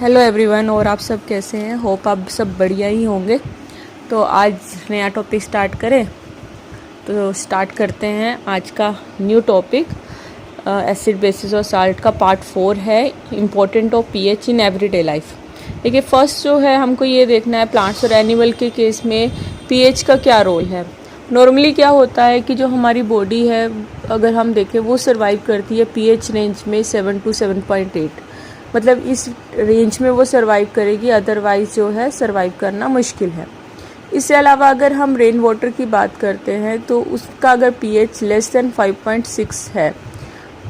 Hello everyone, और आप सब कैसे हैं। होप आप सब बढ़िया ही होंगे। तो आज नया टॉपिक स्टार्ट करें। तो स्टार्ट करते हैं आज का न्यू टॉपिक। एसिड बेसिस और साल्ट का पार्ट 4 है, important of pH in everyday life. देखिए, फर्स्ट जो है हमको ये देखना है प्लांट्स और एनिमल के केस में पीएच का क्या रोल है। नॉर्मली क्या होता है कि जो हमारी बॉडी है, अगर हम देखें, वो सर्वाइव करती है पीएच रेंज में 7 to 7.8, मतलब इस रेंज में वो सर्वाइव करेगी, अदरवाइज जो है सर्वाइव करना मुश्किल है। इससे अलावा अगर हम रेन वाटर की बात करते हैं तो उसका अगर पीएच लेस देन 5.6 है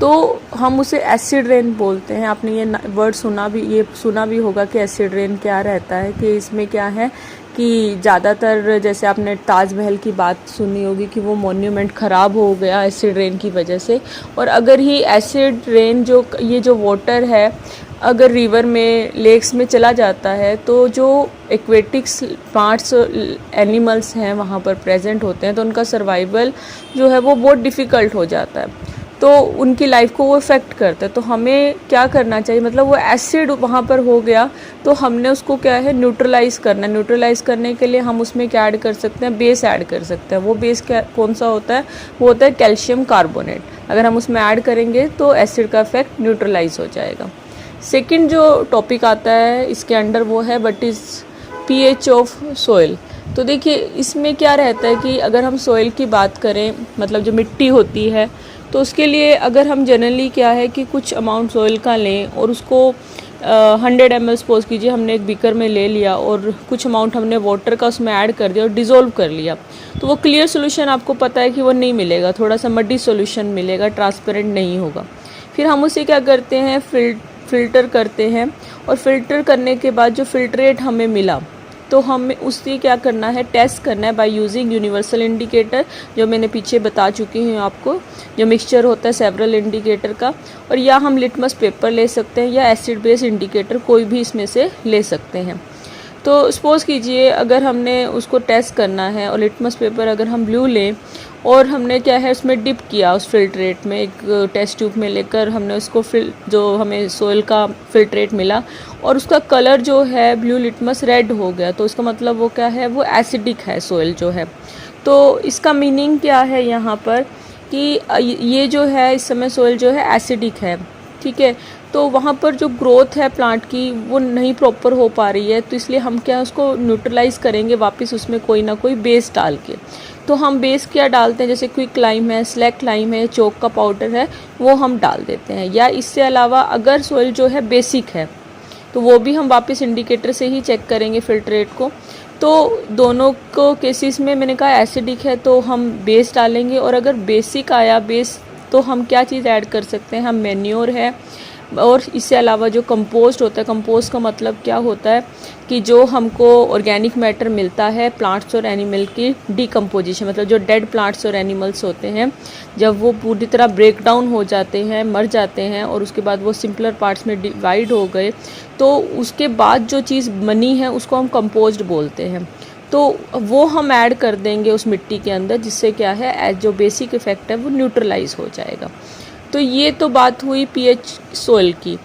तो हम उसे एसिड रेन बोलते हैं। आपने ये वर्ड सुना भी होगा कि एसिड रेन क्या रहता है, कि इसमें क्या है कि ज़्यादातर जैसे आपने ताजमहल की बात सुनी होगी कि वो मॉन्यूमेंट ख़राब हो गया एसिड रेन की वजह से। और अगर ही एसिड रेन जो वाटर है अगर रिवर में, लेक्स में चला जाता है तो जो एक्वेटिक्स प्लांट्स एनिमल्स हैं वहाँ पर प्रेजेंट होते हैं तो उनका सर्वाइवल जो है वो बहुत डिफ़िकल्ट हो जाता है, तो उनकी लाइफ को वो इफ़ेक्ट करता है। तो हमें क्या करना चाहिए, मतलब वो एसिड वहाँ पर हो गया तो हमने उसको क्या है न्यूट्रलाइज़ करना है। न्यूट्रलाइज़ करने के लिए हम उसमें क्या ऐड कर सकते हैं, बेस ऐड कर सकते हैं। वो बेस क्या कौन सा होता है, वो होता है कैल्शियम कार्बोनेट। अगर हम उसमें ऐड करेंगे तो एसिड का इफेक्ट न्यूट्रलाइज हो जाएगा। सेकंड जो टॉपिक आता है इसके अंडर वो है what is pH of soil. तो देखिए, इसमें क्या रहता है कि अगर हम सोइल की बात करें, मतलब जो मिट्टी होती है, तो उसके लिए अगर हम जनरली क्या है कि कुछ अमाउंट सोइल का लें और उसको 100 ml सपोज कीजिए हमने एक बीकर में ले लिया और कुछ अमाउंट हमने वाटर का उसमें ऐड कर दिया और डिज़ोल्व कर लिया, तो वो क्लियर सोल्यूशन आपको पता है कि वो नहीं मिलेगा, थोड़ा सा मड्डी सोल्यूशन मिलेगा, ट्रांसपेरेंट नहीं होगा। फिर हम उसे क्या करते हैं, फिल्टर करते हैं, और फिल्टर करने के बाद जो फिल्ट्रेट हमें मिला तो हमें उससे क्या करना है, टेस्ट करना है बाय यूजिंग यूनिवर्सल इंडिकेटर, जो मैंने पीछे बता चुकी हूँ आपको, जो मिक्सचर होता है सेवरल इंडिकेटर का। और या हम लिटमस पेपर ले सकते हैं या एसिड बेस इंडिकेटर, कोई भी इसमें से ले सकते हैं। तो सपोज़ कीजिए अगर हमने उसको टेस्ट करना है और लिटमस पेपर अगर हम ब्लू लें और हमने क्या है उसमें डिप किया, उस फिल्ट्रेट में एक टेस्ट ट्यूब में लेकर हमने उसको जो हमें सोइल का फिल्ट्रेट मिला और उसका कलर जो है ब्लू लिटमस रेड हो गया, तो उसका मतलब वो क्या है, वो एसिडिक है सोइल जो है। तो इसका मीनिंग क्या है यहाँ पर कि ये जो है इस समय सोइल जो है एसिडिक है, ठीक है। तो वहाँ पर जो ग्रोथ है प्लांट की वो नहीं प्रॉपर हो पा रही है, तो इसलिए हम क्या उसको न्यूट्रलाइज़ करेंगे वापस उसमें कोई ना कोई बेस डाल के। तो हम बेस क्या डालते हैं, जैसे क्विक लाइम है, स्लैक लाइम है, चौक का पाउडर है, वो हम डाल देते हैं। या इससे अलावा अगर सोइल जो है बेसिक है तो वो भी हम वापस इंडिकेटर से ही चेक करेंगे फिल्ट्रेट को। तो दोनों को केसेस में मैंने कहा एसिडिक है तो हम बेस डालेंगे, और अगर बेसिक आया बेस तो हम क्या चीज़ ऐड कर सकते हैं, हम मैन्योर है, और इससे अलावा जो कंपोस्ट होता है, कंपोस्ट का मतलब क्या होता है कि जो हमको ऑर्गेनिक मैटर मिलता है प्लांट्स और एनिमल की डिकम्पोजिशन, मतलब जो डेड प्लांट्स और एनिमल्स होते हैं जब वो पूरी तरह ब्रेक डाउन हो जाते हैं, मर जाते हैं, और उसके बाद वो सिंपलर पार्ट्स में डिवाइड हो गए, तो उसके बाद जो चीज़ बनी है उसको हम कंपोस्ट बोलते हैं। तो वो हम ऐड कर देंगे उस मिट्टी के अंदर, जिससे क्या है जो बेसिक इफेक्ट है वो न्यूट्रलाइज हो जाएगा। तो ये तो बात हुई पीएच सोइल की।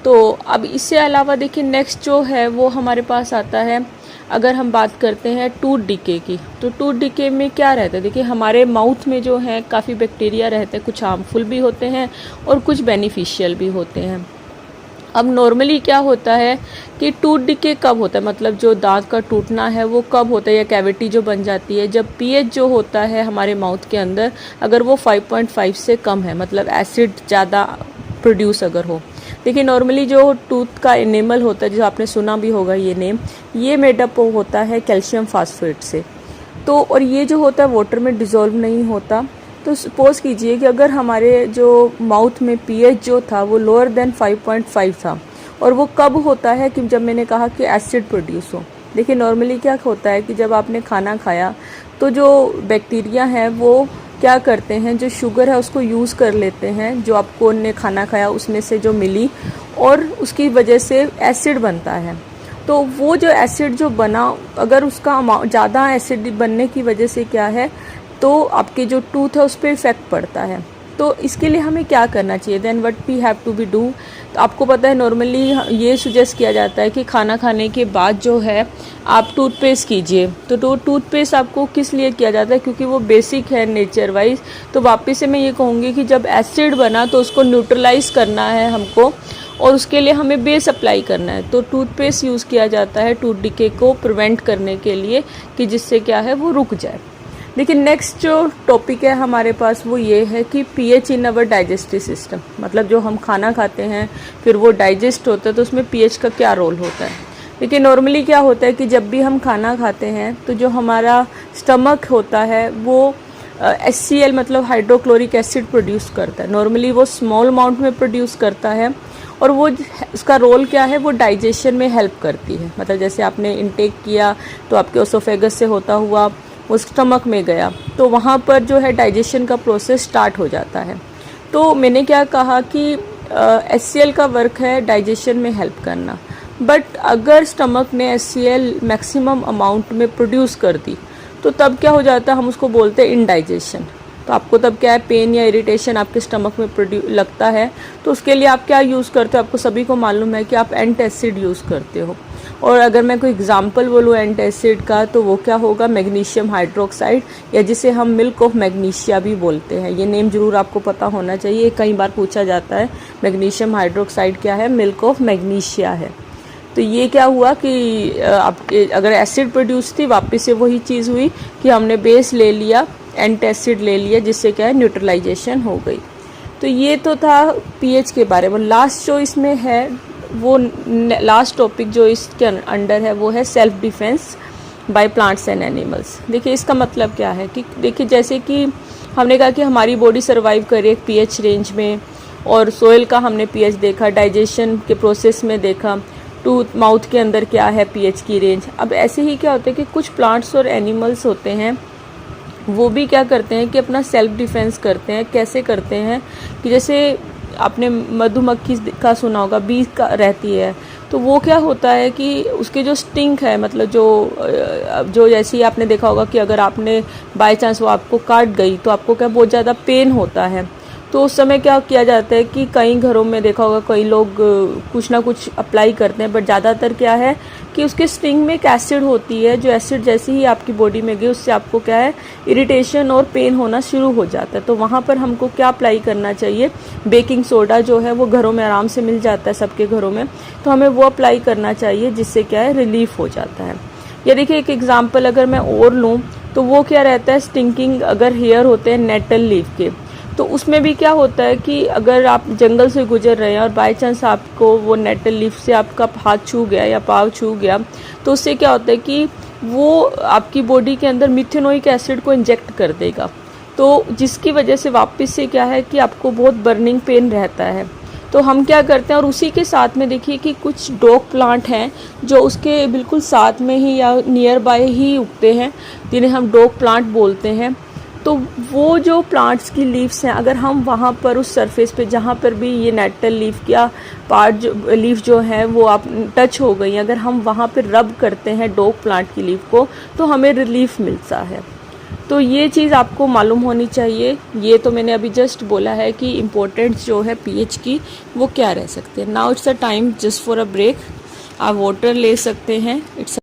तो अब इससे अलावा देखिए नेक्स्ट जो है वो हमारे पास आता है, अगर हम बात करते हैं टूथ डिके की। तो टूथ डिके में क्या रहता है, देखिए हमारे माउथ में जो है काफ़ी बैक्टीरिया रहते हैं, कुछ हार्मफुल भी होते हैं और कुछ बेनिफिशियल भी होते हैं। अब नॉर्मली क्या होता है कि टूथ डिके कब होता है, मतलब जो दांत का टूटना है वो कब होता है, या कैविटी जो बन जाती है, जब पीएच जो होता है हमारे माउथ के अंदर अगर वो 5.5 से कम है, मतलब एसिड ज़्यादा प्रोड्यूस अगर हो। देखिए नॉर्मली जो टूथ का एनिमल होता है, जो आपने सुना भी होगा ये नेम, ये मेडअप होता है कैल्शियम फास्फेट से। तो और ये जो होता है वाटर में डिज़ोल्व नहीं होता। तो सपोज कीजिए कि अगर हमारे जो माउथ में पीएच जो था वो लोअर देन 5.5 था, और वो कब होता है कि जब मैंने कहा कि एसिड प्रोड्यूस हो। देखिए नॉर्मली क्या होता है कि जब आपने खाना खाया तो जो बैक्टीरिया है वो क्या करते हैं, जो शुगर है उसको यूज़ कर लेते हैं, जो आपको ने खाना खाया उसमें से जो मिली, और उसकी वजह से एसिड बनता है। तो वो जो एसिड जो बना, अगर उसका अमाउंट ज़्यादा एसिड बनने की वजह से क्या है, तो आपके जो टूथ है उस पर इफ़ेक्ट पड़ता है। तो इसके लिए हमें क्या करना चाहिए, then what we have to be do. तो आपको पता है नॉर्मली ये सुजेस्ट किया जाता है कि खाना खाने के बाद जो है आप टूथपेस्ट कीजिए। तो टूथपेस्ट आपको किस लिए किया जाता है, क्योंकि वो बेसिक है नेचर वाइज। तो वापस से मैं ये कहूँगी कि जब एसिड बना तो उसको न्यूट्रलाइज करना है हमको, और उसके लिए हमें बेस अप्लाई करना है। तो टूथपेस्ट यूज़ किया जाता है टूथ डिके को प्रिवेंट करने के लिए, कि जिससे क्या है वो रुक जाए। लेकिन नेक्स्ट जो टॉपिक है हमारे पास वो ये है कि पीएच इन अवर डाइजेस्टिव सिस्टम, मतलब जो हम खाना खाते हैं फिर वो डाइजेस्ट होता है तो उसमें पीएच का क्या रोल होता है। लेकिन नॉर्मली क्या होता है कि जब भी हम खाना खाते हैं तो जो हमारा स्टमक होता है वो HCl मतलब हाइड्रोक्लोरिक एसिड प्रोड्यूस करता है। नॉर्मली वो स्मॉल अमाउंट में प्रोड्यूस करता है, और वो उसका रोल क्या है, वो डाइजेशन में हेल्प करती है। मतलब जैसे आपने इनटेक किया तो आपके ओसोफेगस से होता हुआ वो स्टमक में गया, तो वहाँ पर जो है डाइजेशन का प्रोसेस स्टार्ट हो जाता है। तो मैंने क्या कहा कि HCl का वर्क है डाइजेशन में हेल्प करना, बट अगर स्टमक ने HCl मैक्सिमम अमाउंट में प्रोड्यूस कर दी तो तब क्या हो जाता है, हम उसको बोलते हैं इंडाइजेशन। तो आपको तब क्या है, पेन या इरिटेशन आपके स्टमक में लगता है, तो उसके लिए आप क्या यूज़ करते हो, आपको सभी को मालूम है कि आप एंटासिड यूज़ करते हो। और अगर मैं कोई एग्जांपल बोलूँ एंटासिड का, तो वो क्या होगा, मैग्नीशियम हाइड्रोक्साइड, या जिसे हम मिल्क ऑफ मैग्नीशिया भी बोलते हैं। ये नेम जरूर आपको पता होना चाहिए, कई बार पूछा जाता है मैग्नीशियम हाइड्रोक्साइड क्या है, मिल्क ऑफ मैग्नीशिया है। तो ये क्या हुआ कि आपके अगर एसिड प्रोड्यूस थी, वापस से वही चीज़ हुई कि हमने बेस ले लिया, एंटासिड ले लिया, जिससे क्या है न्यूट्रलाइजेशन हो गई। तो ये तो था पीएच के बारे में। लास्ट जो इसमें है वो लास्ट टॉपिक जो इसके अंडर है वो है self defence by plants and animals. देखिए इसका मतलब क्या है कि देखिए जैसे कि हमने कहा कि हमारी बॉडी सर्वाइव करे एक पीएच रेंज में, और सोइल का हमने पीएच देखा, डाइजेशन के प्रोसेस में देखा, टूथ माउथ के अंदर क्या है पीएच की रेंज। अब ऐसे ही क्या होता है कि कुछ प्लांट्स और एनिमल्स होते हैं वो भी क्या करते हैं कि अपना सेल्फ डिफेंस करते हैं। कैसे करते हैं कि जैसे आपने मधुमक्खी का सुना होगा, बी का रहती है, तो वो क्या होता है कि उसके जो स्टिंग है, मतलब जो जैसे ही आपने देखा होगा कि अगर आपने बाय चांस वो आपको काट गई तो आपको क्या बहुत ज़्यादा पेन होता है। तो उस समय क्या किया जाता है कि कई घरों में देखा होगा कई लोग कुछ ना कुछ अप्लाई करते हैं, बट ज़्यादातर क्या है कि उसके स्टिंग में एक एसिड होती है, जो एसिड जैसे ही आपकी बॉडी में गई उससे आपको क्या है इरिटेशन और पेन होना शुरू हो जाता है। तो वहाँ पर हमको क्या अप्लाई करना चाहिए, बेकिंग सोडा जो है वो घरों में आराम से मिल जाता है सबके घरों में, तो हमें वो अप्लाई करना चाहिए, जिससे क्या है रिलीफ हो जाता है। या देखिए एक एग्जाम्पल अगर मैं और लूँ तो वो क्या रहता है, स्टिंकिंग अगर हेयर होते हैं नेटल लीफ के, तो उसमें भी क्या होता है कि अगर आप जंगल से गुजर रहे हैं और बाय चांस आपको वो नेटल लीफ से आपका हाथ छू गया या पाँव छू गया, तो उससे क्या होता है कि वो आपकी बॉडी के अंदर मिथेनोइक एसिड को इंजेक्ट कर देगा, तो जिसकी वजह से वापस से क्या है कि आपको बहुत बर्निंग पेन रहता है। तो हम क्या करते हैं, और उसी के साथ में देखिए कि कुछ डॉग प्लांट हैं जो उसके बिल्कुल साथ में ही या नियर बाय ही उगते हैं, जिन्हें हम डॉग प्लांट बोलते हैं। तो वो जो प्लांट्स की लीव्स हैं, अगर हम वहाँ पर उस सरफेस पे जहाँ पर भी ये नेटल लीफ या पार्ट जो लीफ जो है वो आप टच हो गई, अगर हम वहाँ पर रब करते हैं डॉग प्लांट की लीफ को, तो हमें रिलीफ मिलता है। तो ये चीज़ आपको मालूम होनी चाहिए। ये तो मैंने अभी जस्ट बोला है कि इम्पोर्टेंस जो है पीएच की वो क्या रह सकते हैं। Now it's a time just for a break. आप वाटर ले सकते हैं। इट्स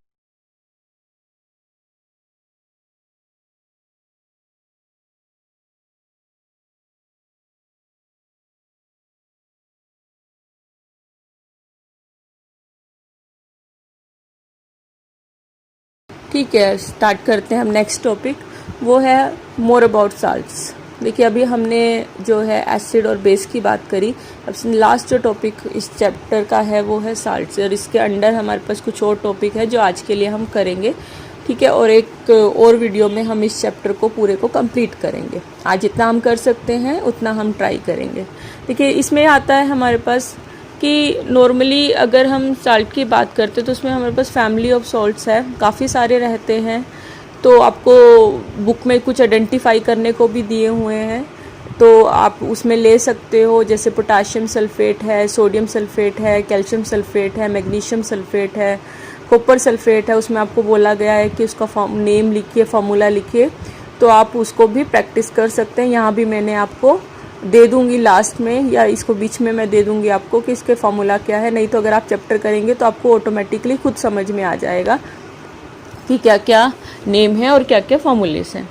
ठीक है, स्टार्ट करते हैं हम नेक्स्ट टॉपिक, वो है मोर अबाउट साल्ट्स। देखिए अभी हमने जो है एसिड और बेस की बात करी, अब लास्ट जो टॉपिक इस चैप्टर का है वो है साल्ट्स, और इसके अंडर हमारे पास कुछ और टॉपिक है जो आज के लिए हम करेंगे, ठीक है। और एक और वीडियो में हम इस चैप्टर को पूरे को कंप्लीट करेंगे। आज जितना हम कर सकते हैं उतना हम ट्राई करेंगे। देखिए इसमें आता है हमारे पास कि नॉर्मली अगर हम साल्ट की बात करते हैं तो उसमें हमारे पास फैमिली ऑफ सॉल्ट्स है, काफ़ी सारे रहते हैं। तो आपको बुक में कुछ आइडेंटिफाई करने को भी दिए हुए हैं, तो आप उसमें ले सकते हो। जैसे पोटाशियम सल्फेट है, सोडियम सल्फेट है, कैल्शियम सल्फेट है, मैग्नीशियम सल्फेट है, कॉपर सल्फेट है। उसमें आपको बोला गया है कि उसका नेम लिखिए, फार्मूला लिखिए, तो आप उसको भी प्रैक्टिस कर सकते हैं। यहाँ भी मैंने आपको दे दूंगी लास्ट में, या इसको बीच में मैं दे दूंगी आपको कि इसके फॉर्मूला क्या है। नहीं तो अगर आप चैप्टर करेंगे तो आपको ऑटोमेटिकली खुद समझ में आ जाएगा कि क्या क्या नेम है और क्या क्या फॉर्मूलेस हैं।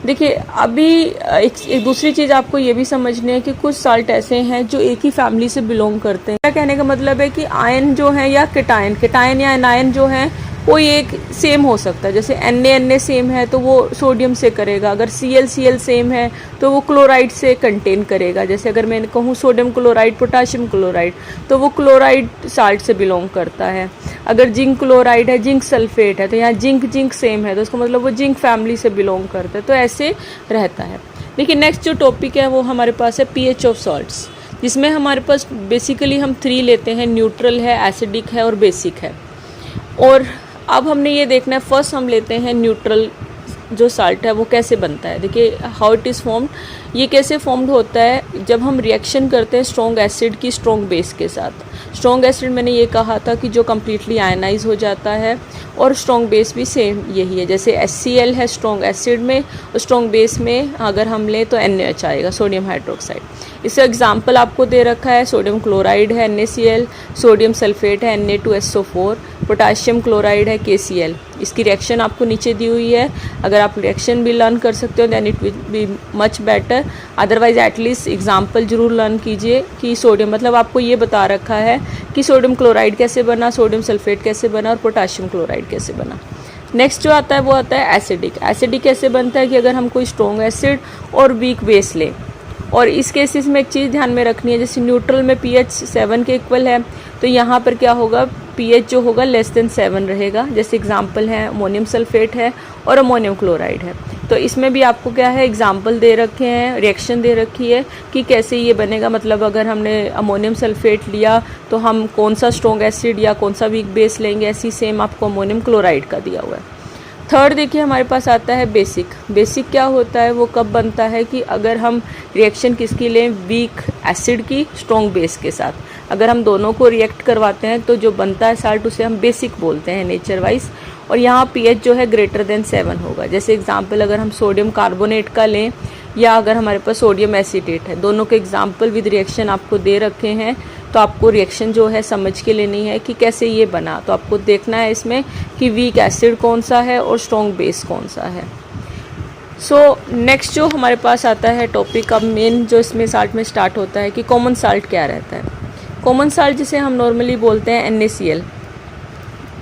देखिए अभी एक दूसरी चीज़ आपको ये भी समझनी है कि कुछ साल्ट ऐसे हैं जो एक ही फैमिली से बिलोंग करते हैं। क्या कहने का मतलब है कि आयन जो है या केटायन या एनायन जो है कोई एक सेम हो सकता है। जैसे Na सेम है तो वो सोडियम से करेगा, अगर Cl सेम है तो वो क्लोराइड से कंटेन करेगा। जैसे अगर मैं कहूँ सोडियम क्लोराइड पोटाशियम क्लोराइड तो वो क्लोराइड साल्ट से बिलोंग करता है। अगर जिंक क्लोराइड है, जिंक सल्फेट है तो यहाँ जिंक सेम है तो उसका मतलब वो जिंक फैमिली से बिलोंग करता है। तो ऐसे रहता है। देखिए नेक्स्ट जो टॉपिक है वो हमारे पास है pH ऑफ सॉल्ट्स, जिसमें हमारे पास बेसिकली हम 3 लेते हैं, न्यूट्रल है, एसिडिक है और बेसिक है। और अब हमने ये देखना है, फर्स्ट हम लेते हैं न्यूट्रल जो साल्ट है वो कैसे बनता है। देखिए हाउ इट इज़ फॉर्म्ड, ये कैसे फॉर्म्ड होता है जब हम रिएक्शन करते हैं स्ट्रॉन्ग एसिड की स्ट्रॉन्ग बेस के साथ। स्ट्रॉन्ग एसिड मैंने ये कहा था कि जो कम्प्लीटली आयनाइज हो जाता है, और स्ट्रॉन्ग बेस भी सेम यही है। जैसे HCl है स्ट्रॉन्ग एसिड में, और स्ट्रॉन्ग बेस में अगर हम लें तो NaH आएगा, सोडियम हाइड्रोक्साइड। इसका एग्जाम्पल आपको दे रखा है, सोडियम क्लोराइड है NaCl, सोडियम सल्फेट है Na2SO4, पोटाशियम क्लोराइड है KCl। इसकी रिएक्शन आपको नीचे दी हुई है। अगर आप रिएक्शन भी लर्न कर सकते हो then it will be much better, otherwise at least example जरूर लर्न कीजिए कि सोडियम, मतलब आपको ये बता रखा है कि सोडियम क्लोराइड कैसे बना, सोडियम सल्फेट कैसे बना और पोटाशियम क्लोराइड कैसे बना। नेक्स्ट जो आता है वो आता है एसिडिक। एसिडिक कैसे बनता है कि अगर हम कोई स्ट्रॉन्ग एसिड और वीक बेस लें, और इस केसेस में एक चीज़ ध्यान में रखनी है, जैसे न्यूट्रल में pH 7 के इक्वल है तो यहाँ पर क्या होगा, pH जो होगा लेस देन 7 रहेगा। जैसे एग्जांपल है अमोनियम सल्फेट है और अमोनियम क्लोराइड है। तो इसमें भी आपको क्या है, एग्जांपल दे रखे हैं, रिएक्शन दे रखी है कि कैसे ये बनेगा। मतलब अगर हमने अमोनियम सल्फेट लिया तो हम कौन सा स्ट्रॉन्ग एसिड या कौन सा वीक बेस लेंगे, ऐसी सेम आपको अमोनियम क्लोराइड का दिया हुआ है। थर्ड देखिए हमारे पास आता है बेसिक। बेसिक क्या होता है, वो कब बनता है कि अगर हम रिएक्शन किसकी लें, वीक एसिड की स्ट्रॉन्ग बेस के साथ, अगर हम दोनों को रिएक्ट करवाते हैं तो जो बनता है साल्ट उसे हम बेसिक बोलते हैं नेचर वाइज। और यहाँ pH जो है ग्रेटर देन 7 होगा। जैसे एग्जांपल अगर हम सोडियम कार्बोनेट का लें या अगर हमारे पास सोडियम एसीटेट है, दोनों के एग्जांपल विद रिएक्शन आपको दे रखे हैं। तो आपको रिएक्शन जो है समझ के लेनी है कि कैसे ये बना। तो आपको देखना है इसमें कि वीक एसिड कौन सा है और स्ट्रॉन्ग बेस कौन सा है। सो नेक्स्ट जो हमारे पास आता है टॉपिक, अब मेन जो इसमें साल्ट में स्टार्ट होता है कि कॉमन साल्ट क्या रहता है। कॉमन साल्ट जिसे हम नॉर्मली बोलते हैं NaCl।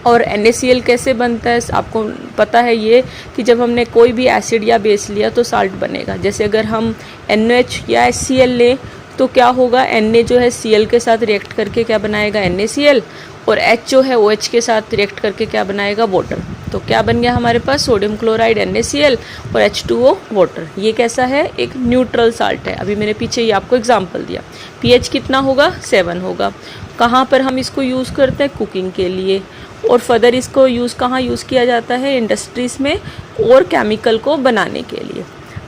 और NaCl कैसे बनता है, आपको पता है ये कि जब हमने कोई भी एसिड या बेस लिया तो साल्ट बनेगा। जैसे अगर हम NaOH या HCl लें तो क्या होगा, Na जो है Cl के साथ रिएक्ट करके क्या बनाएगा, NaCl, और H जो है OH के साथ रिएक्ट करके क्या बनाएगा, वाटर। तो क्या बन गया हमारे पास, सोडियम क्लोराइड NaCl और H2O वाटर। ये कैसा है, एक न्यूट्रल साल्ट है। अभी मैंने पीछे ये आपको एग्जांपल दिया। pH कितना होगा, 7 होगा। कहाँ पर हम इसको यूज़ करते हैं, कुकिंग के लिए। और फर्दर इसको यूज़ कहाँ यूज़ किया जाता है, इंडस्ट्रीज़ में और केमिकल को बनाने के लिए।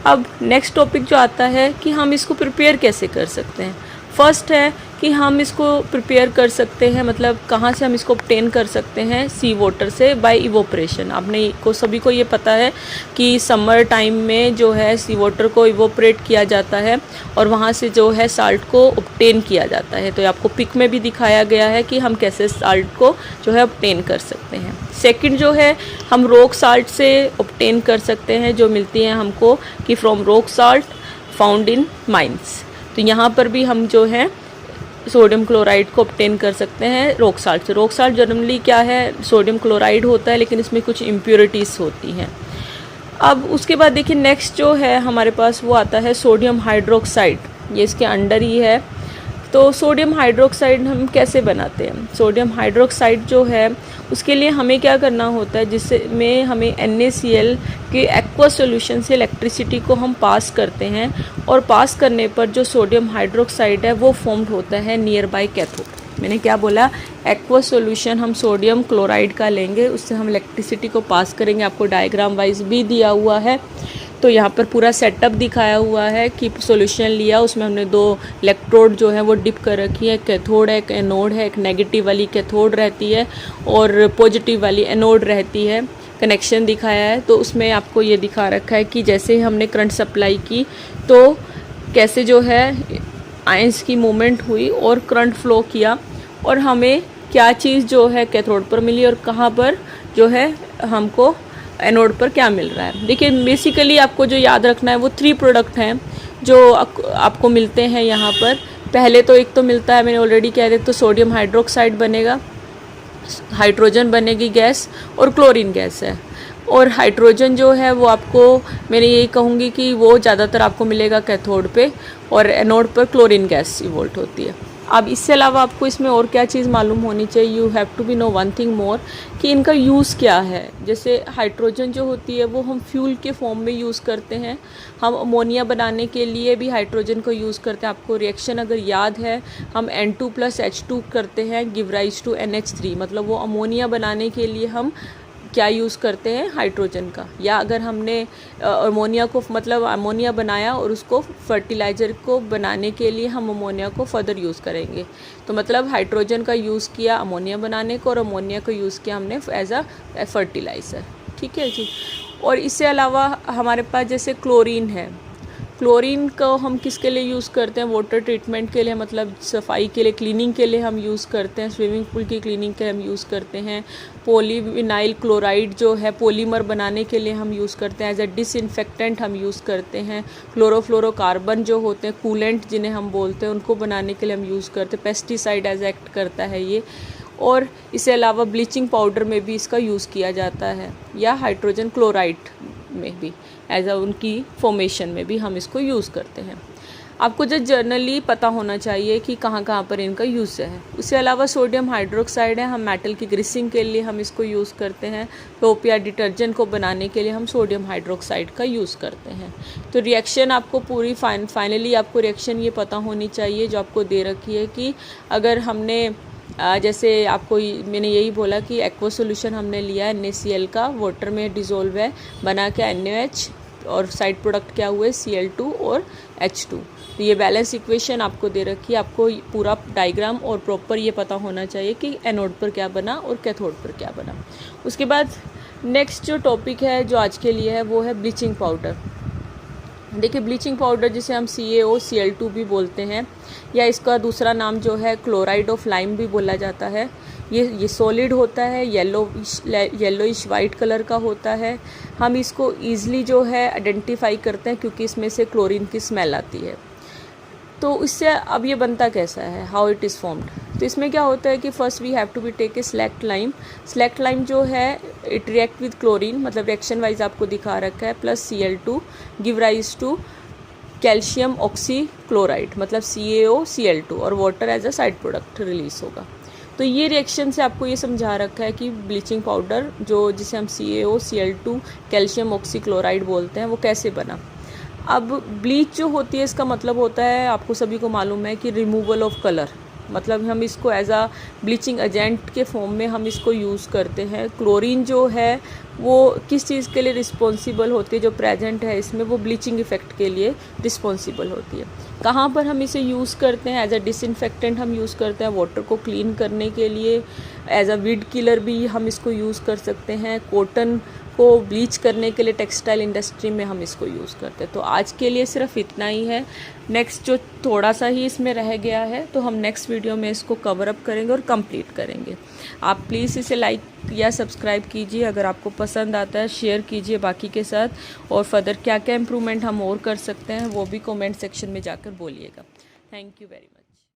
अब नेक्स्ट टॉपिक जो आता है कि हम इसको प्रिपेयर कैसे कर सकते हैं। फर्स्ट है कि हम इसको प्रिपेयर कर सकते हैं, मतलब कहाँ से हम इसको ऑब्टेन कर सकते हैं, सी वाटर से बाय इवोपरेशन। आपने को सभी को ये पता है कि समर टाइम में जो है सी वाटर को इवोपरेट किया जाता है और वहाँ से जो है साल्ट को ऑब्टेन किया जाता है। तो आपको पिक में भी दिखाया गया है कि हम कैसे साल्ट को जो है ऑब्टेन कर सकते हैं। सेकंड जो है हम रॉक साल्ट से ऑब्टेन कर सकते हैं, जो मिलती हैं हमको कि from rock salt found in mines. तो यहाँ पर भी हम जो है सोडियम क्लोराइड को ऑब्टेन कर सकते हैं रॉक साल्ट से। रॉक साल्ट जनरली क्या है, सोडियम क्लोराइड होता है लेकिन इसमें कुछ इम्प्योरिटीज़ होती हैं। अब उसके बाद देखिए नेक्स्ट जो है हमारे पास वो आता है सोडियम हाइड्रोक्साइड, ये इसके अंडर ही है। तो सोडियम हाइड्रोक्साइड हम कैसे बनाते हैं, सोडियम हाइड्रोक्साइड जो है उसके लिए हमें क्या करना होता है, जिसमें हमें NaCl के एक्वा सॉल्यूशन से इलेक्ट्रिसिटी को हम पास करते हैं और पास करने पर जो सोडियम हाइड्रोक्साइड है वो फॉर्म्ड होता है नियर बाय कैथोड। मैंने क्या बोला, एक्वा सॉल्यूशन हम सोडियम क्लोराइड का लेंगे, उससे हम इलेक्ट्रिसिटी को पास करेंगे। आपको डायग्राम वाइज भी दिया हुआ है। तो यहाँ पर पूरा सेटअप दिखाया हुआ है कि सॉल्यूशन लिया, उसमें हमने 2 इलेक्ट्रोड जो है वो डिप कर रखी है। कैथोड है, एक एनोड है। एक नेगेटिव वाली कैथोड रहती है और पॉजिटिव वाली एनोड रहती है। कनेक्शन दिखाया है। तो उसमें आपको ये दिखा रखा है कि जैसे हमने करंट सप्लाई की तो कैसे जो है आयंस की मूवमेंट हुई और करंट फ्लो किया और हमें क्या चीज़ जो है कैथोड पर मिली और कहाँ पर जो है हमको एनोड पर क्या मिल रहा है। देखिए बेसिकली आपको जो याद रखना है वो 3 प्रोडक्ट हैं जो आपको मिलते हैं यहाँ पर। पहले तो एक तो मिलता है, मैंने ऑलरेडी कह दिया, तो सोडियम हाइड्रोक्साइड बनेगा, हाइड्रोजन बनेगी गैस और क्लोरीन गैस है। और हाइड्रोजन जो है वो आपको मैंने यही कहूँगी कि वो ज़्यादातर आपको मिलेगा कैथोड पे और एनोड पर क्लोरीन गैस इवोल्ट होती है। अब इससे अलावा आपको इसमें और क्या चीज़ मालूम होनी चाहिए, you have to be know one thing more कि इनका यूज़ क्या है। जैसे हाइड्रोजन जो होती है वो हम फ्यूल के फॉर्म में यूज़ करते हैं, हम अमोनिया बनाने के लिए भी हाइड्रोजन को यूज़ करते हैं। आपको रिएक्शन अगर याद है, हम N2+H2 करते हैं गिव राइज टू NH3, मतलब वो अमोनिया बनाने के लिए हम क्या यूज़ करते हैं, हाइड्रोजन का। या अगर हमने अमोनिया को मतलब अमोनिया बनाया और उसको फर्टिलाइज़र को बनाने के लिए हम अमोनिया को फर्दर यूज़ करेंगे, तो मतलब हाइड्रोजन का यूज़ किया अमोनिया बनाने को और अमोनिया को यूज़ किया हमने एज अ फर्टिलाइज़र। ठीक है जी। और इससे अलावा हमारे पास जैसे क्लोरीन है, क्लोरीन को हम किसके लिए यूज़ करते हैं, वाटर ट्रीटमेंट के लिए, मतलब सफाई के लिए, क्लीनिंग के लिए हम यूज़ करते हैं, स्विमिंग पूल की क्लीनिंग के लिए हम यूज़ करते हैं। पॉलीविनाइल क्लोराइड जो है पॉलीमर बनाने के लिए हम यूज़ करते हैं, एज अ डिसइंफेक्टेंट हम यूज़ करते हैं। क्लोरोफ्लोरोकार्बन जो होते हैं, कूलेंट जिन्हें हम बोलते हैं, उनको बनाने के लिए हम यूज़ करते हैं। पेस्टिसाइड एज एक्ट करता है ये। और इसके अलावा ब्लीचिंग पाउडर में भी इसका यूज़ किया जाता है, या हाइड्रोजन क्लोराइड में भी एज अ उनकी फॉर्मेशन में भी हम इसको यूज़ करते हैं। आपको जो जर्नली पता होना चाहिए कि कहाँ कहाँ पर इनका यूज़ है। उसके अलावा सोडियम हाइड्रोक्साइड है, हम मेटल की ग्रीसिंग के लिए हम इसको यूज़ करते हैं। सोप या डिटर्जेंट को बनाने के लिए हम सोडियम हाइड्रोक्साइड का यूज़ करते हैं। तो रिएक्शन आपको पूरी फाइनली आपको रिएक्शन ये पता होनी चाहिए जो आपको दे रखी है कि अगर हमने जैसे आपको मैंने यही बोला कि एक्वा सोल्यूशन हमने लिया है NaCl का, वाटर में डिज़ोल्व है, बना के NaOH और साइड प्रोडक्ट क्या हुए Cl2 और H2। तो ये बैलेंस इक्वेशन आपको दे रखी है। आपको पूरा डायग्राम और प्रॉपर ये पता होना चाहिए कि एनोड पर क्या बना और कैथोड पर क्या बना। उसके बाद नेक्स्ट जो टॉपिक है जो आज के लिए है वो है ब्लीचिंग पाउडर। देखिए ब्लीचिंग पाउडर जिसे हम CaOCl2 भी बोलते हैं, या इसका दूसरा नाम जो है क्लोराइड ऑफ लाइम भी बोला जाता है। ये सॉलिड होता है, येलोइश वाइट कलर का होता है। हम इसको ईज़िली जो है आइडेंटिफाई करते हैं क्योंकि इसमें से क्लोरीन की स्मेल आती है। तो इससे अब ये बनता कैसा है, हाउ इट इज़ फॉर्म्ड। तो इसमें क्या होता है कि first we have to be take a slaked lime. Slaked lime जो है इट रिएक्ट विद क्लोरीन, मतलब रिएक्शन वाइज आपको दिखा रखा है, plus Cl2 give rise to calcium oxychloride, मतलब CaOCl2, और water as a side product release होगा। तो ये रिएक्शन से आपको ये समझा रखा है कि ब्लीचिंग पाउडर जो जिसे हम CaOCl2 कैल्शियम ऑक्सी क्लोराइड बोलते हैं वो कैसे बना। अब ब्लीच जो होती है इसका मतलब होता है, आपको सभी को मालूम है कि रिमूवल ऑफ कलर, मतलब हम इसको एज आ ब्लीचिंग एजेंट के फॉर्म में हम इसको यूज़ करते हैं। क्लोरीन जो है वो किस चीज़ के लिए रिस्पॉन्सिबल होती है, जो प्रेजेंट है इसमें, वो ब्लीचिंग इफ़ेक्ट के लिए रिस्पॉन्सिबल होती है। कहाँ पर हम इसे यूज़ करते हैं, एज अ डिसइंफेक्टेंट हम यूज़ करते हैं, वाटर को क्लीन करने के लिए, एज अ वीड किलर भी हम इसको यूज़ कर सकते हैं, कॉटन को ब्लीच करने के लिए टेक्सटाइल इंडस्ट्री में हम इसको यूज़ करते हैं। तो आज के लिए सिर्फ इतना ही है। नेक्स्ट जो थोड़ा सा ही इसमें रह गया है तो हम नेक्स्ट वीडियो में इसको कवर अप करेंगे और कंप्लीट करेंगे। आप प्लीज़ इसे लाइक या सब्सक्राइब कीजिए, अगर आपको पसंद आता है शेयर कीजिए बाकी के साथ, और फर्दर क्या क्या इम्प्रूवमेंट हम और कर सकते हैं वो भी कमेंट सेक्शन में जाकर बोलिएगा। Thank you very much.